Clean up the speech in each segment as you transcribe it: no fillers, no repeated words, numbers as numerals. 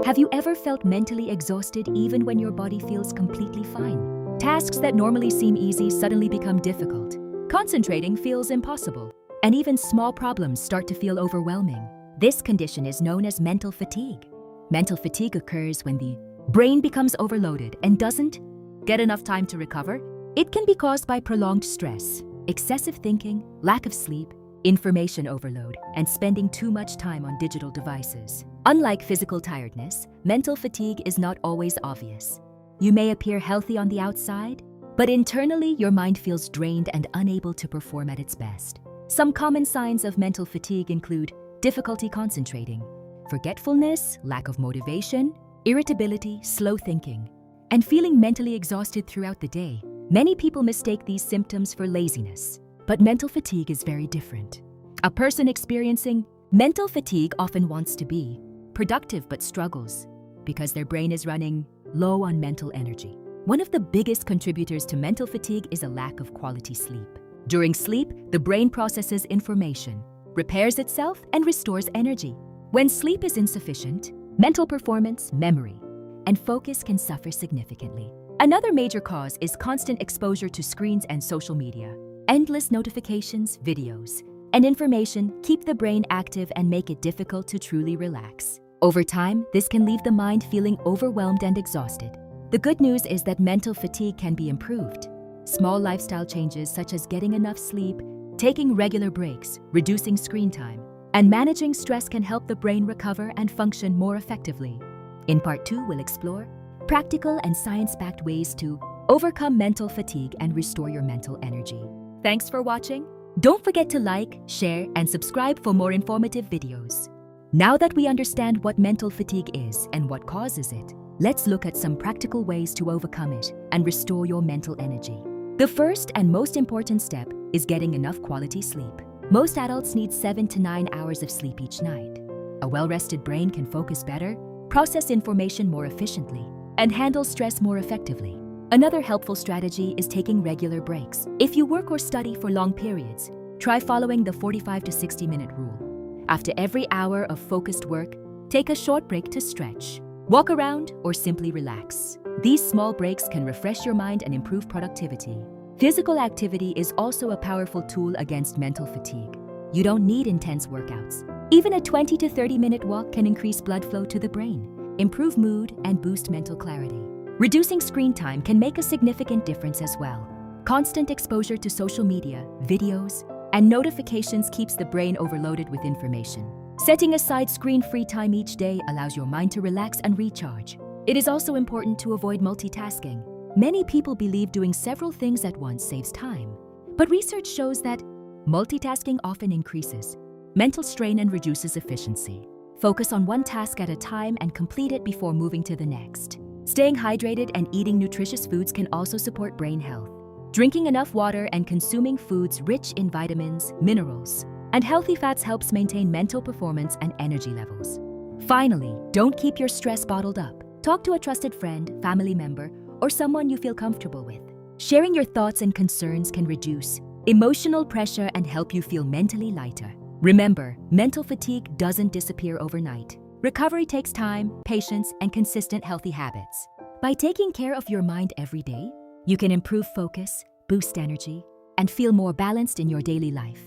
Have you ever felt mentally exhausted even when your body feels completely fine? Tasks that normally seem easy suddenly become difficult. Concentrating feels impossible, and even small problems start to feel overwhelming. This condition is known as mental fatigue. Mental fatigue occurs when the brain becomes overloaded and doesn't get enough time to recover. It can be caused by prolonged stress, excessive thinking, lack of sleep, information overload, and spending too much time on digital devices. Unlike physical tiredness, mental fatigue is not always obvious. You may appear healthy on the outside, but internally your mind feels drained and unable to perform at its best. Some common signs of mental fatigue include difficulty concentrating, forgetfulness, lack of motivation, irritability, slow thinking, and feeling mentally exhausted throughout the day. Many people mistake these symptoms for laziness, but mental fatigue is very different. A person experiencing mental fatigue often wants to be productive but struggles because their brain is running low on mental energy. One of the biggest contributors to mental fatigue is a lack of quality sleep. During sleep, the brain processes information, repairs itself, and restores energy. When sleep is insufficient, mental performance, memory, and focus can suffer significantly. Another major cause is constant exposure to screens and social media. Endless notifications, videos, and information keep the brain active and make it difficult to truly relax. Over time, this can leave the mind feeling overwhelmed and exhausted. The good news is that mental fatigue can be improved. Small lifestyle changes such as getting enough sleep, taking regular breaks, reducing screen time, and managing stress can help the brain recover and function more effectively. In Part 2, we'll explore practical and science-backed ways to overcome mental fatigue and restore your mental energy. Thanks for watching. Don't forget to like, share, and subscribe for more informative videos. Now that we understand what mental fatigue is and what causes it, let's look at some practical ways to overcome it and restore your mental energy. The first and most important step is getting enough quality sleep. Most adults need 7 to 9 hours of sleep each night. A well-rested brain can focus better, process information more efficiently, and handle stress more effectively. Another helpful strategy is taking regular breaks. If you work or study for long periods, try following the 45 to 60-minute rule. After every hour of focused work, take a short break to stretch, walk around, or simply relax. These small breaks can refresh your mind and improve productivity. Physical activity is also a powerful tool against mental fatigue. You don't need intense workouts. Even a 20 to 30-minute walk can increase blood flow to the brain, improve mood, and boost mental clarity. Reducing screen time can make a significant difference as well. Constant exposure to social media, videos, and notifications keeps the brain overloaded with information. Setting aside screen-free time each day allows your mind to relax and recharge. It is also important to avoid multitasking. Many people believe doing several things at once saves time, but research shows that multitasking often increases mental strain and reduces efficiency. Focus on one task at a time and complete it before moving to the next. Staying hydrated and eating nutritious foods can also support brain health. Drinking enough water and consuming foods rich in vitamins, minerals, and healthy fats helps maintain mental performance and energy levels. Finally, don't keep your stress bottled up. Talk to a trusted friend, family member, or someone you feel comfortable with. Sharing your thoughts and concerns can reduce emotional pressure and help you feel mentally lighter. Remember, mental fatigue doesn't disappear overnight. Recovery takes time, patience, and consistent healthy habits. By taking care of your mind every day, you can improve focus, boost energy, and feel more balanced in your daily life.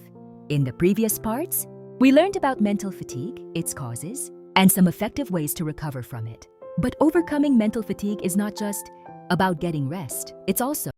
In the previous parts, we learned about mental fatigue, its causes, and some effective ways to recover from it. But overcoming mental fatigue is not just about getting rest. It's also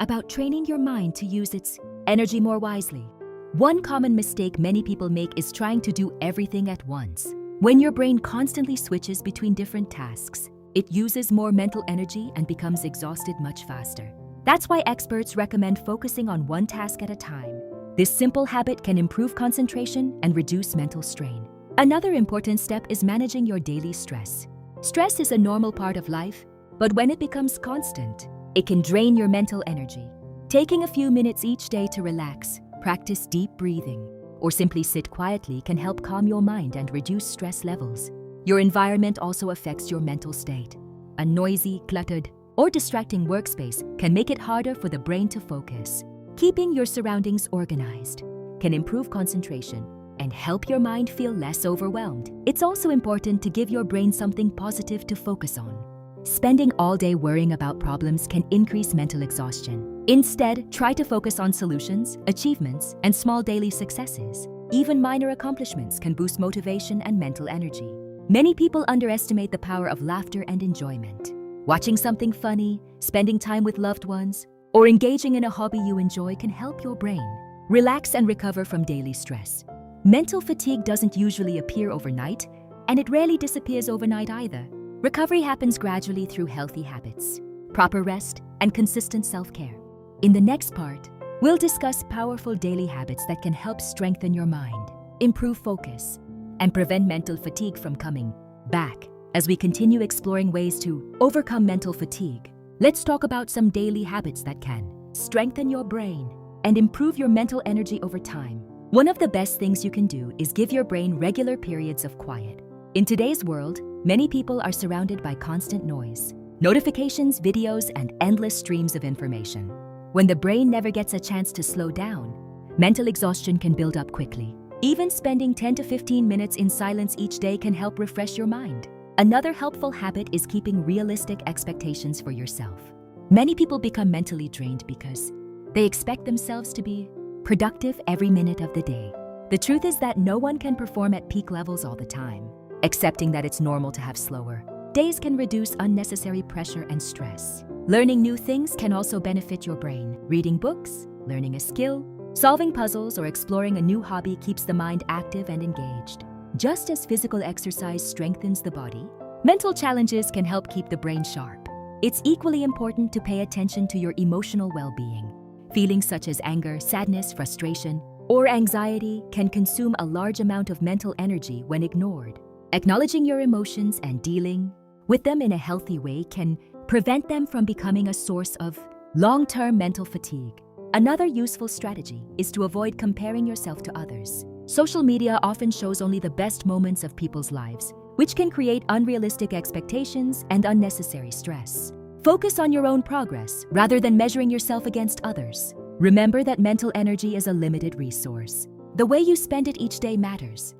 about training your mind to use its energy more wisely. One common mistake many people make is trying to do everything at once. When your brain constantly switches between different tasks, it uses more mental energy and becomes exhausted much faster. That's why experts recommend focusing on one task at a time. This simple habit can improve concentration and reduce mental strain. Another important step is managing your daily stress. Stress is a normal part of life, but when it becomes constant, it can drain your mental energy. Taking a few minutes each day to relax, practice deep breathing, or simply sit quietly can help calm your mind and reduce stress levels. Your environment also affects your mental state. A noisy, cluttered, or distracting workspace can make it harder for the brain to focus. Keeping your surroundings organized can improve concentration and help your mind feel less overwhelmed. It's also important to give your brain something positive to focus on. Spending all day worrying about problems can increase mental exhaustion. Instead, try to focus on solutions, achievements, and small daily successes. Even minor accomplishments can boost motivation and mental energy. Many people underestimate the power of laughter and enjoyment. Watching something funny, spending time with loved ones, or engaging in a hobby you enjoy can help your brain relax and recover from daily stress. Mental fatigue doesn't usually appear overnight, and it rarely disappears overnight either. Recovery happens gradually through healthy habits, proper rest, and consistent self-care. In the next part, we'll discuss powerful daily habits that can help strengthen your mind, improve focus, and prevent mental fatigue from coming back. As we continue exploring ways to overcome mental fatigue, let's talk about some daily habits that can strengthen your brain and improve your mental energy over time. One of the best things you can do is give your brain regular periods of quiet. In today's world, many people are surrounded by constant noise, notifications, videos, and endless streams of information. When the brain never gets a chance to slow down, mental exhaustion can build up quickly. Even spending 10 to 15 minutes in silence each day can help refresh your mind. Another helpful habit is keeping realistic expectations for yourself. Many people become mentally drained because they expect themselves to be productive every minute of the day. The truth is that no one can perform at peak levels all the time. Accepting that it's normal to have slower days can reduce unnecessary pressure and stress. Learning new things can also benefit your brain. Reading books, learning a skill, solving puzzles, or exploring a new hobby keeps the mind active and engaged. Just as physical exercise strengthens the body, mental challenges can help keep the brain sharp. It's equally important to pay attention to your emotional well-being. Feelings such as anger, sadness, frustration, or anxiety can consume a large amount of mental energy when ignored. Acknowledging your emotions and dealing with them in a healthy way can prevent them from becoming a source of long-term mental fatigue. Another useful strategy is to avoid comparing yourself to others. Social media often shows only the best moments of people's lives, which can create unrealistic expectations and unnecessary stress. Focus on your own progress rather than measuring yourself against others. Remember that mental energy is a limited resource. The way you spend it each day matters.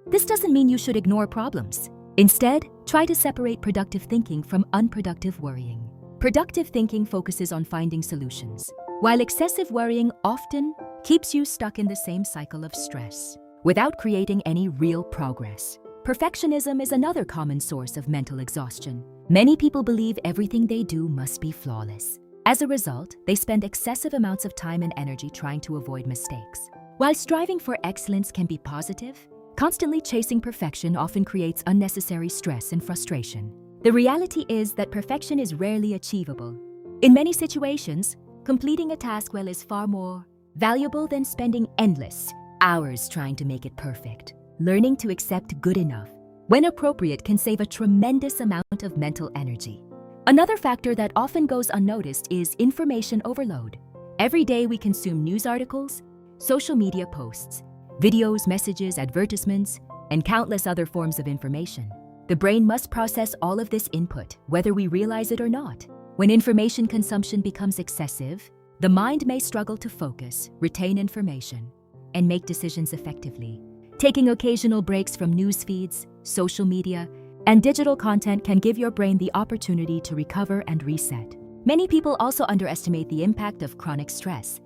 This doesn't mean you should ignore problems. Instead, try to separate productive thinking from unproductive worrying. Productive thinking focuses on finding solutions, while excessive worrying often keeps you stuck in the same cycle of stress without creating any real progress. Perfectionism is another common source of mental exhaustion. Many people believe everything they do must be flawless. As a result, they spend excessive amounts of time and energy trying to avoid mistakes. While striving for excellence can be positive, constantly chasing perfection often creates unnecessary stress and frustration. The reality is that perfection is rarely achievable. In many situations, completing a task well is far more valuable than spending endless hours trying to make it perfect. Learning to accept good enough, when appropriate, can save a tremendous amount of mental energy. Another factor that often goes unnoticed is information overload. Every day we consume news articles, social media posts, videos, messages, advertisements, and countless other forms of information. The brain must process all of this input, whether we realize it or not. When information consumption becomes excessive, the mind may struggle to focus, retain information, and make decisions effectively. Taking occasional breaks from news feeds, social media, and digital content can give your brain the opportunity to recover and reset. Many people also underestimate the impact of chronic stress.